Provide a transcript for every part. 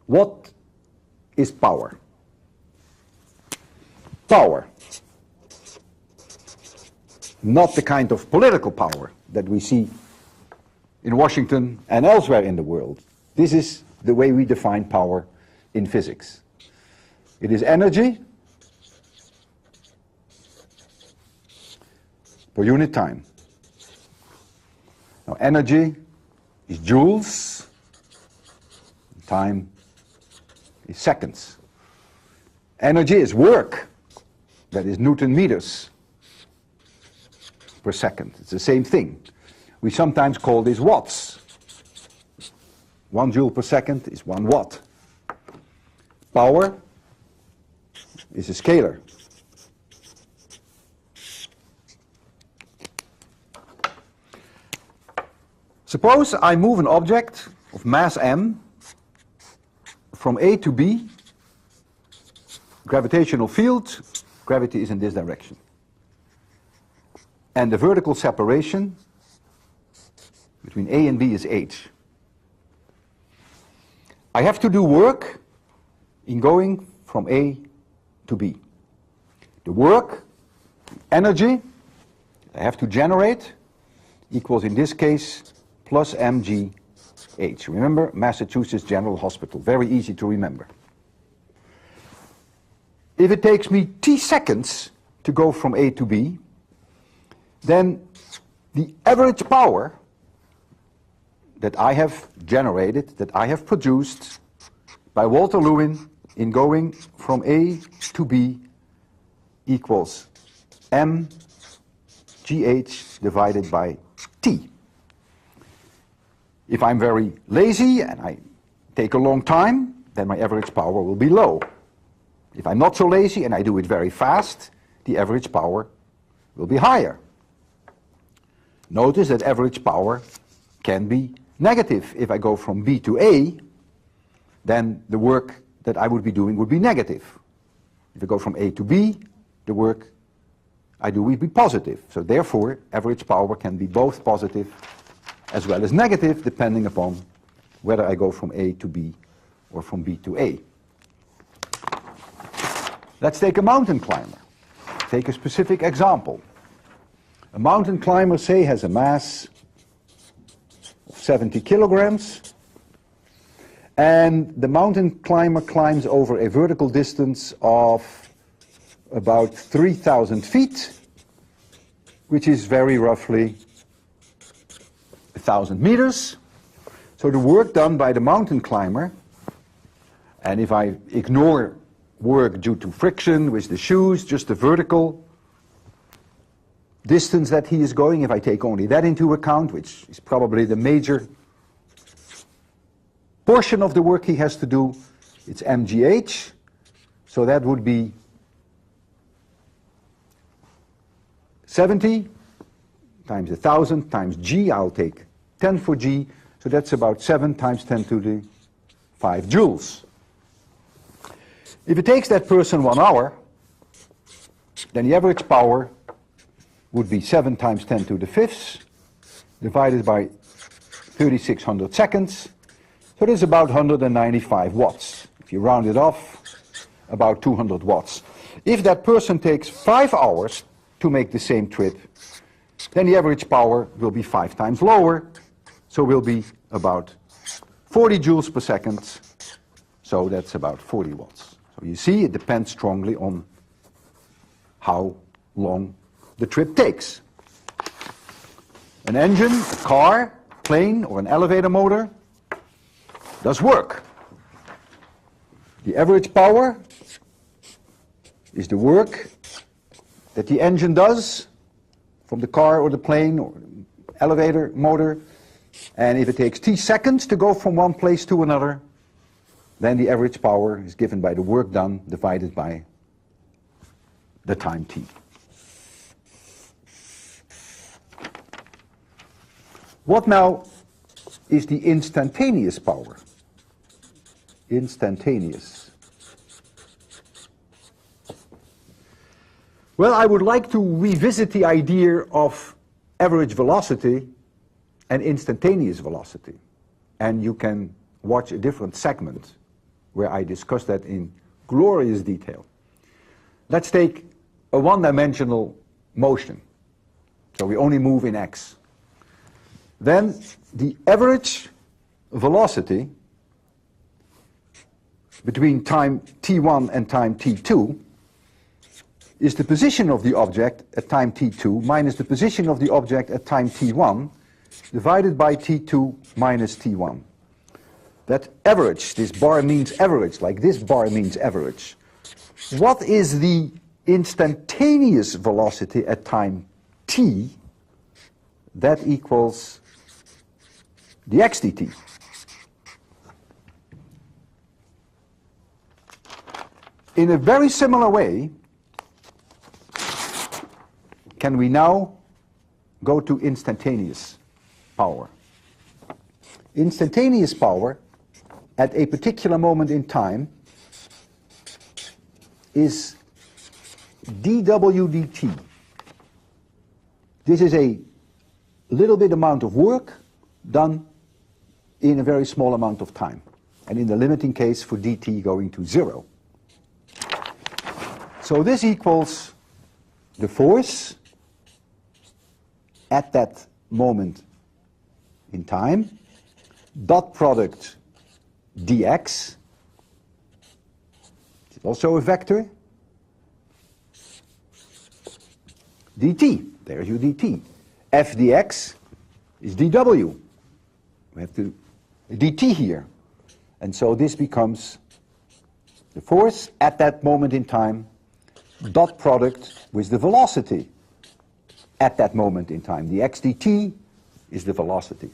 What is power? Power. Not the kind of political power that we see in Washington and elsewhere in the world. This is the way we define power in physics. It is energy per unit time. Now, energy is joules, time is seconds. Energy is work, that is Newton meters per second. It's the same thing. We sometimes call this watts. 1 joule per second is 1 watt. Power is a scalar. Suppose I move an object of mass m from A to B, gravitational field, gravity is in this direction. And the vertical separation between A and B is h. I have to do work in going from A to B. The work, energy, I have to generate equals in this case plus mgh. Remember, Massachusetts General Hospital, very easy to remember. If it takes me t seconds to go from A to B, then the average power that I have generated, that I have produced by Walter Lewin in going from A to B equals mgh divided by t. If I'm very lazy and I take a long time, then my average power will be low. If I'm not so lazy and I do it very fast, the average power will be higher. Notice that average power can be negative. If I go from B to A, then the work that I would be doing would be negative. If I go from A to B, the work I do would be positive. So therefore, average power can be both positive as well as negative, depending upon whether I go from A to B or from B to A. Let's take a mountain climber. Take a specific example. A mountain climber, say, has a mass of 70 kilograms, and the mountain climber climbs over a vertical distance of about 3,000 feet, which is very roughly 1,000 meters. So the work done by the mountain climber, and if I ignore work due to friction with the shoes, just the vertical distance that he is going, if I take only that into account, which is probably the major portion of the work he has to do, it's mgh. So that would be 70 times 1,000 times g. I'll take 10 for g. So that's about 7 times 10 to the 5 joules. If it takes that person 1 hour, then the average power would be 7 times 10 to the 5th divided by 3,600 seconds. So it is about 195 watts. If you round it off, about 200 watts. If that person takes 5 hours to make the same trip, then the average power will be 5 times lower, so will be about 40 joules per second, so that's about 40 watts. So you see, it depends strongly on how long the trip takes. An engine, a car, plane, or an elevator motor does work. The average power is the work that the engine does from the car or the plane or elevator motor, and if it takes t seconds to go from one place to another, then the average power is given by the work done divided by the time t. What now is the instantaneous power? Instantaneous. Well, I would like to revisit the idea of average velocity and instantaneous velocity. And you can watch a different segment where I discuss that in glorious detail. Let's take a one-dimensional motion. So we only move in x. Then the average velocity between time t1 and time t2 is the position of the object at time t2 minus the position of the object at time t1 divided by t2 minus t1. That average, this bar means average, like this bar means average. What is the instantaneous velocity at time t? That equals the x dt. In a very similar way, can we now go to instantaneous power? Instantaneous power at a particular moment in time is dw dt. This is a little bit amount of work done in a very small amount of time, and in the limiting case for dt going to 0. So this equals the force at that moment in time, dot product dx, it's also a vector, dt, there's your dt. F dx is dw. We have to dt here. And so this becomes the force at that moment in time, dot product with the velocity at that moment in time. The x dt is the velocity.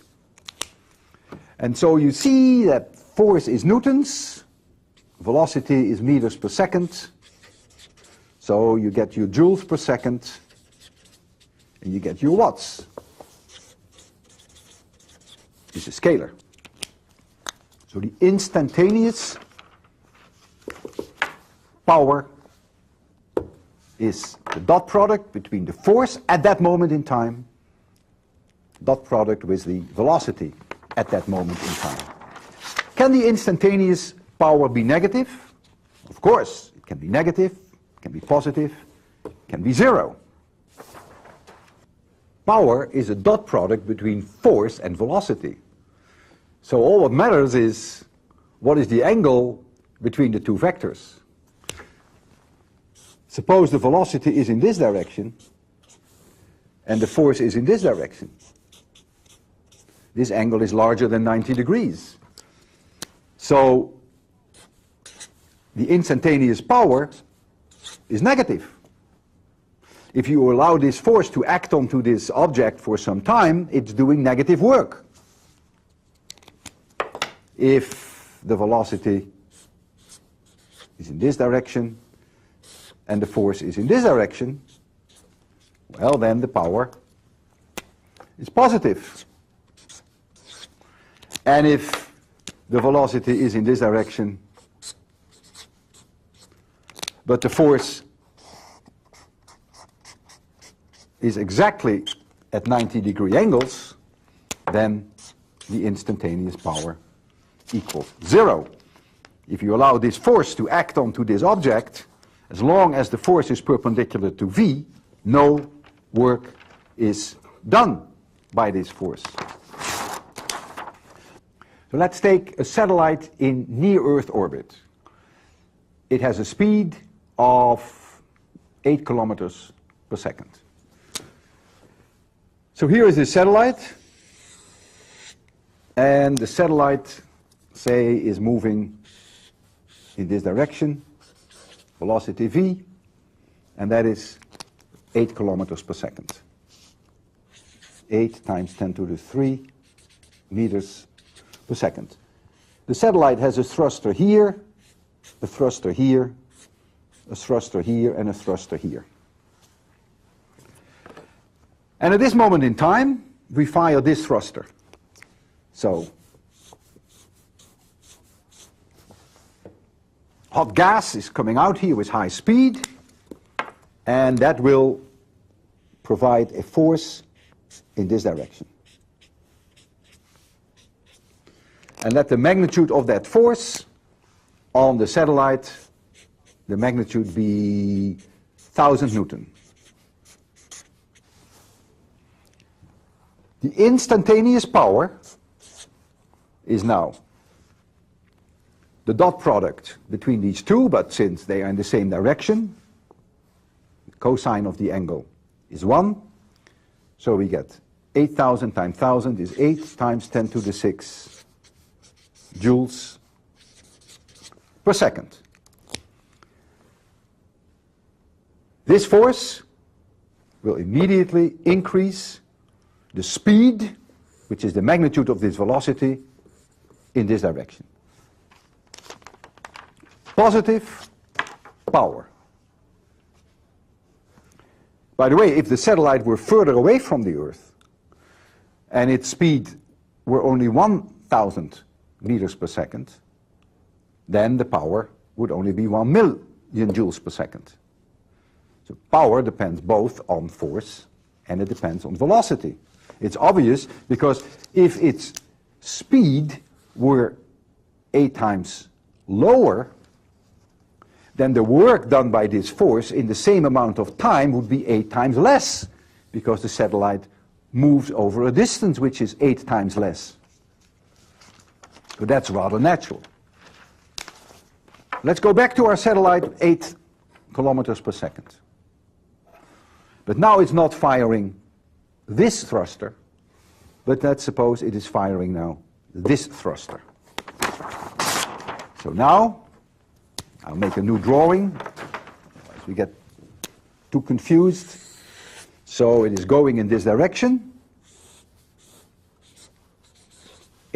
And so you see that force is newtons, velocity is meters per second, so you get your joules per second, and you get your watts. It's a scalar. So the instantaneous power is the dot product between the force at that moment in time, dot product with the velocity at that moment in time. Can the instantaneous power be negative? Of course, it can be negative, it can be positive, it can be 0. Power is a dot product between force and velocity. So all what matters is what is the angle between the two vectors. Suppose the velocity is in this direction and the force is in this direction. This angle is larger than 90 degrees. So the instantaneous power is negative. If you allow this force to act onto this object for some time, it's doing negative work. If the velocity is in this direction and the force is in this direction, well, then the power is positive. And if the velocity is in this direction, but the force is exactly at 90-degree angles, then the instantaneous power equals 0. If you allow this force to act onto this object, as long as the force is perpendicular to v, no work is done by this force. So let's take a satellite in near-Earth orbit. It has a speed of 8 kilometers per second. So here is the satellite, and the satellite, say, is moving in this direction, velocity v, and that is 8 kilometers per second. 8 times 10 to the 3 meters per second. The satellite has a thruster here, a thruster here, a thruster here, and a thruster here. And at this moment in time, we fire this thruster. So, hot gas is coming out here with high speed, and that will provide a force in this direction. And let the magnitude of that force on the satellite, the magnitude be 1000 Newton. The instantaneous power is now the dot product between these two, but since they are in the same direction, the cosine of the angle is 1. So we get 8,000 times 1,000 is 8 times 10 to the 6 joules per second. This force will immediately increase the speed, which is the magnitude of this velocity, in this direction. Positive power. By the way, if the satellite were further away from the Earth and its speed were only 1,000 meters per second, then the power would only be 1 million joules per second. So power depends both on force and it depends on velocity. It's obvious because if its speed were 8 times lower, then the work done by this force in the same amount of time would be 8 times less, because the satellite moves over a distance which is 8 times less. So that's rather natural. Let's go back to our satellite, 8 kilometers per second. But now it's not firing this thruster, but let's suppose it is firing now this thruster. So now I'll make a new drawing, otherwise we get too confused. So it is going in this direction,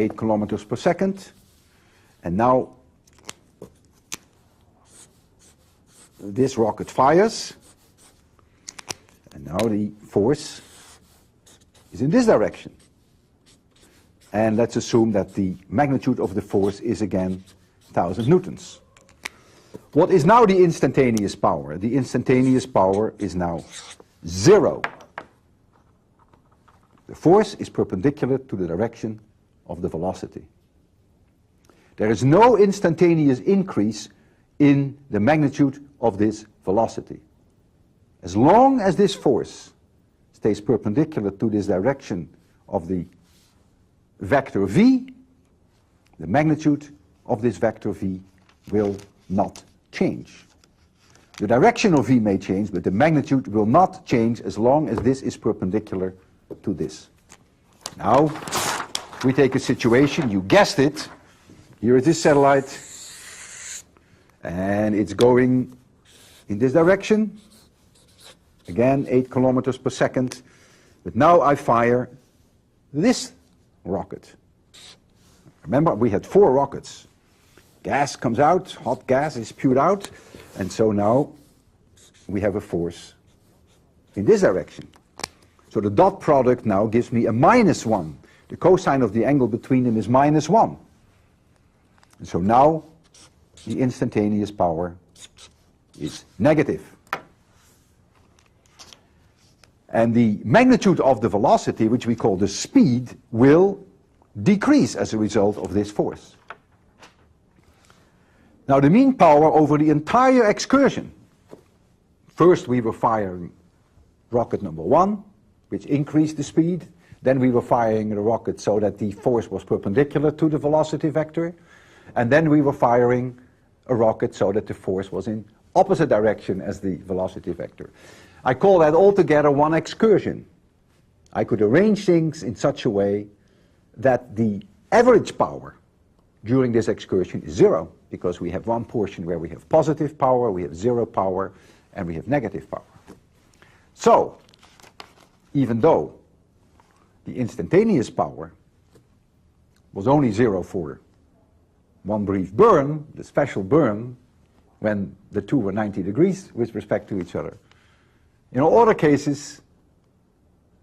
8 kilometers per second, and now this rocket fires, and now the force is in this direction. And let's assume that the magnitude of the force is again 1000 newtons. What is now the instantaneous power? The instantaneous power is now 0. The force is perpendicular to the direction of the velocity. There is no instantaneous increase in the magnitude of this velocity. As long as this force stays perpendicular to this direction of the vector v, the magnitude of this vector v will not change. The direction of v may change, but the magnitude will not change as long as this is perpendicular to this. Now, we take a situation, you guessed it, here is this satellite, and it's going in this direction, again 8 kilometers per second, but now I fire this rocket. Remember, we had 4 rockets. Gas comes out, hot gas is spewed out, and so now we have a force in this direction. So the dot product now gives me a -1. The cosine of the angle between them is -1. And so now the instantaneous power is negative. And the magnitude of the velocity, which we call the speed, will decrease as a result of this force. Now the mean power over the entire excursion. First we were firing rocket number 1, which increased the speed. Then we were firing the rocket so that the force was perpendicular to the velocity vector. And then we were firing a rocket so that the force was in opposite direction as the velocity vector. I call that altogether one excursion. I could arrange things in such a way that the average power during this excursion is 0, because we have one portion where we have positive power, we have 0 power, and we have negative power. So, even though the instantaneous power was only 0 for one brief burn, the special burn, when the two were 90 degrees with respect to each other, in all other cases,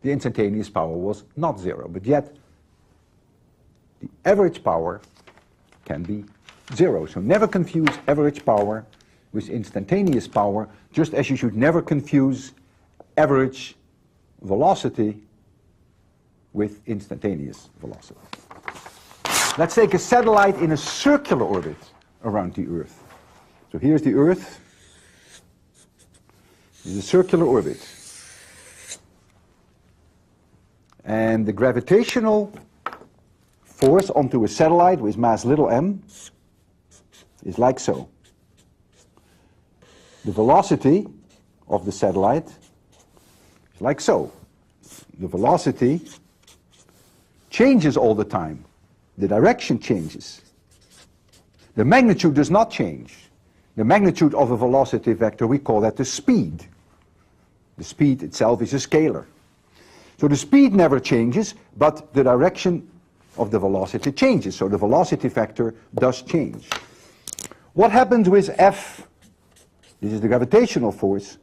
the instantaneous power was not 0, but yet the average power can be 0. So never confuse average power with instantaneous power, just as you should never confuse average velocity with instantaneous velocity. Let's take a satellite in a circular orbit around the Earth. So here's the Earth. It's a circular orbit. And the gravitational force onto a satellite with mass little m is like so. The velocity of the satellite is like so. The velocity changes all the time. The direction changes. The magnitude does not change. The magnitude of a velocity vector, we call that the speed. The speed itself is a scalar. So the speed never changes, but the direction of the velocity changes. So the velocity vector does change. What happens with F? This is the gravitational force,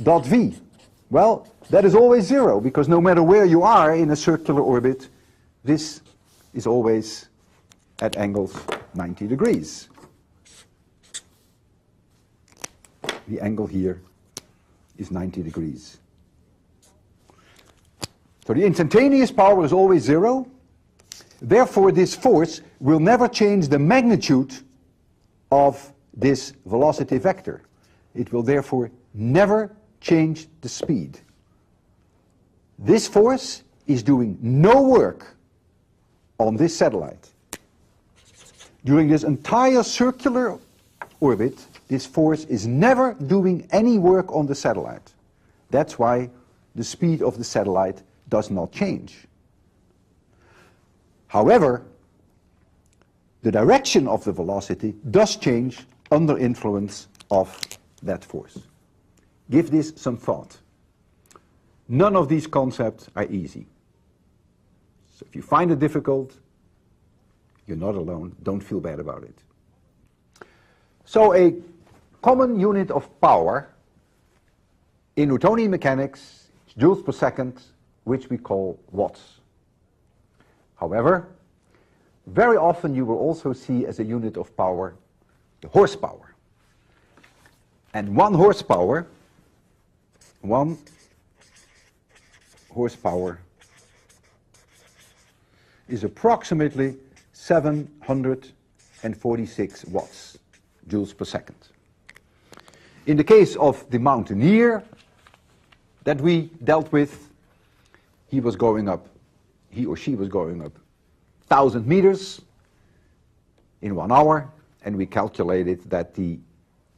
dot V. Well, that is always zero, because no matter where you are in a circular orbit, this is always at angles 90 degrees. The angle here is 90 degrees. So the instantaneous power is always zero. Therefore, this force will never change the magnitude of this velocity vector. It will therefore never change the speed. This force is doing no work on this satellite. During this entire circular orbit, this force is never doing any work on the satellite. That's why the speed of the satellite does not change. However, the direction of the velocity does change under influence of that force. Give this some thought. None of these concepts are easy. So if you find it difficult, you're not alone. Don't feel bad about it. So a common unit of power in Newtonian mechanics is joules per second, which we call watts. However, very often you will also see as a unit of power the horsepower. And one horsepower is approximately 746 watts, joules per second. In the case of the mountaineer that we dealt with, he or she was going up 1,000 meters in 1 hour, and we calculated that the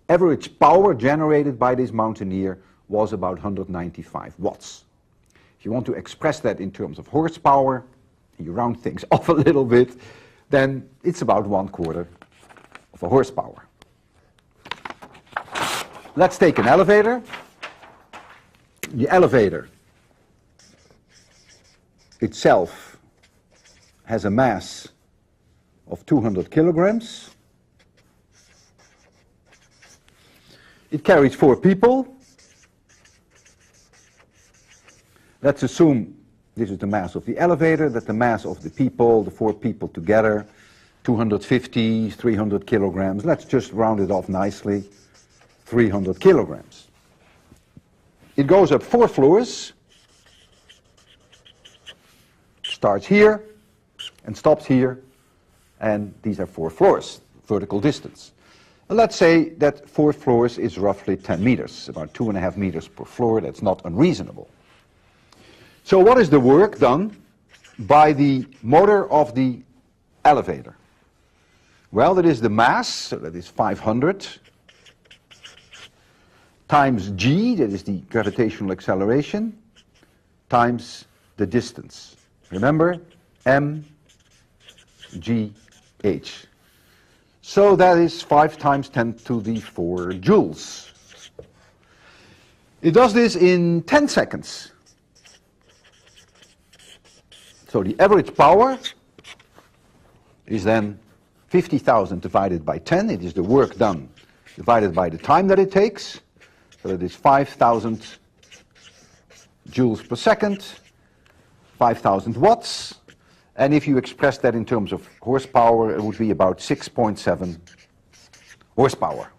average power generated by this mountaineer was about 195 watts. If you want to express that in terms of horsepower, and you round things off a little bit, then it's about 1/4 of a horsepower. Let's take an elevator. The elevator itself has a mass of 200 kilograms. It carries 4 people. Let's assume this is the mass of the elevator, that the mass of the people, the 4 people together, 250, 300 kilograms. Let's just round it off nicely, 300 kilograms. It goes up 4 floors, starts here and stops here, and these are 4 floors, vertical distance. And let's say that 4 floors is roughly 10 meters, about 2.5 meters per floor. That's not unreasonable. So what is the work done by the motor of the elevator? Well, that is the mass, so that is 500, times g, that is the gravitational acceleration, times the distance. Remember, m, g, h. So that is 5 times 10 to the 4 joules. It does this in 10 seconds. So the average power is then 50,000 divided by 10. It is the work done divided by the time that it takes. So that is 5,000 joules per second, 5,000 watts. And if you express that in terms of horsepower, it would be about 6.7 horsepower.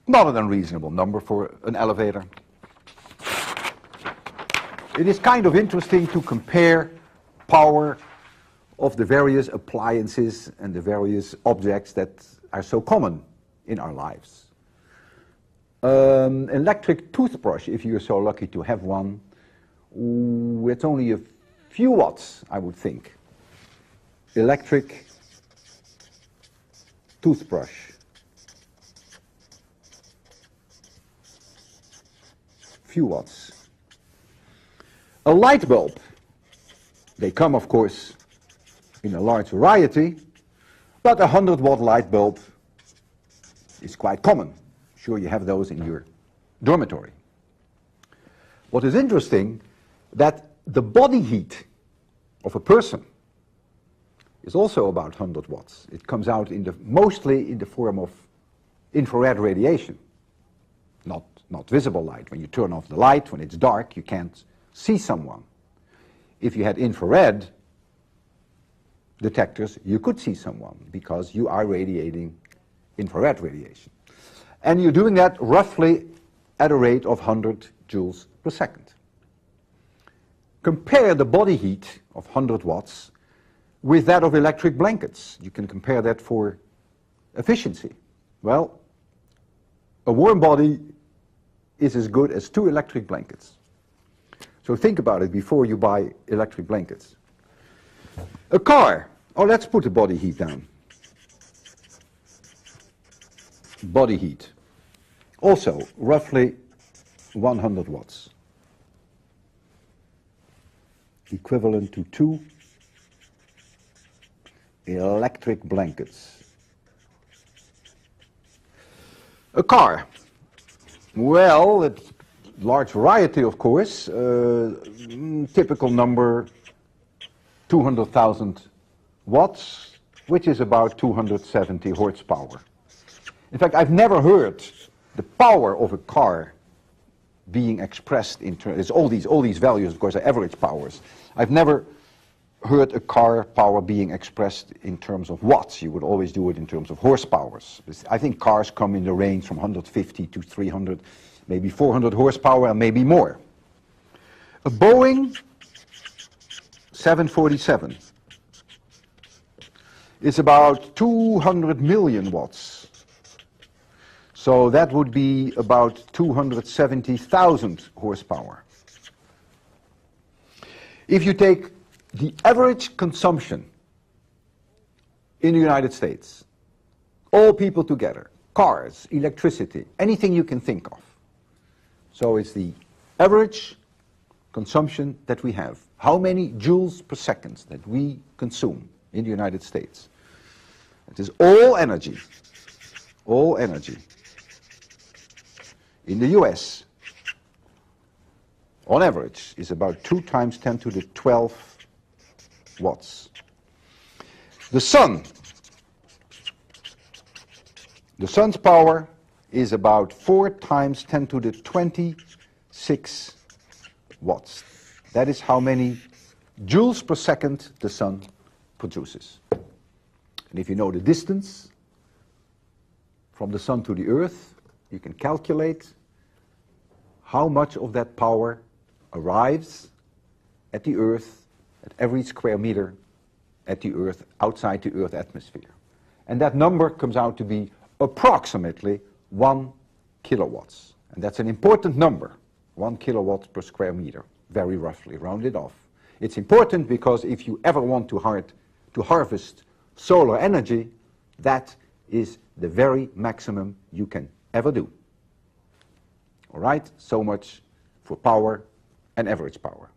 Not an unreasonable number for an elevator. It is kind of interesting to compare power of the various appliances and the various objects that are so common in our lives. Electric toothbrush, if you're so lucky to have one, it's only a few watts, I would think. Electric toothbrush. Few watts. A light bulb. They come, of course, in a large variety, but a 100-watt light bulb is quite common. Sure, you have those in your dormitory. What is interesting, that the body heat of a person is also about 100 watts. It comes out mostly in the form of infrared radiation, not visible light. When you turn off the light, when it's dark, you can't see someone. If you had infrared detectors, you could see someone because you are radiating infrared radiation. And you're doing that roughly at a rate of 100 joules per second. Compare the body heat of 100 watts with that of electric blankets. You can compare that for efficiency. Well, a warm body is as good as 2 electric blankets. So think about it before you buy electric blankets. A car. Oh, let's put the body heat down. Body heat. Also, roughly 100 watts. Equivalent to 2 electric blankets. A car. Well, it's a large variety, of course. Typical number, 200,000 watts, which is about 270 horsepower. In fact, I've never heard the power of a car being expressed in terms, all these values, of course, are average powers. I've never heard a car power being expressed in terms of watts. You would always do it in terms of horsepowers. I think cars come in the range from 150 to 300, maybe 400 horsepower, and maybe more. A Boeing 747 is about 200 million watts. So that would be about 270,000 horsepower. If you take the average consumption in the United States, all people together, cars, electricity, anything you can think of. So it's the average consumption that we have. How many joules per second that we consume in the United States? It is all energy. All energy. In the US, on average, is about 2 times 10 to the 12 watts. The sun. The sun's power is about 4 times 10 to the 26 watts. That is how many joules per second the sun produces. And if you know the distance from the sun to the earth, you can calculate how much of that power arrives at the earth, at every square meter at the earth, outside the earth atmosphere. And that number comes out to be approximately 1 kilowatts. And that's an important number, 1 kilowatt per square meter, very roughly, rounded off. It's important because if you ever want to harvest solar energy, that is the very maximum you can ever do. All right, so much for power and average power.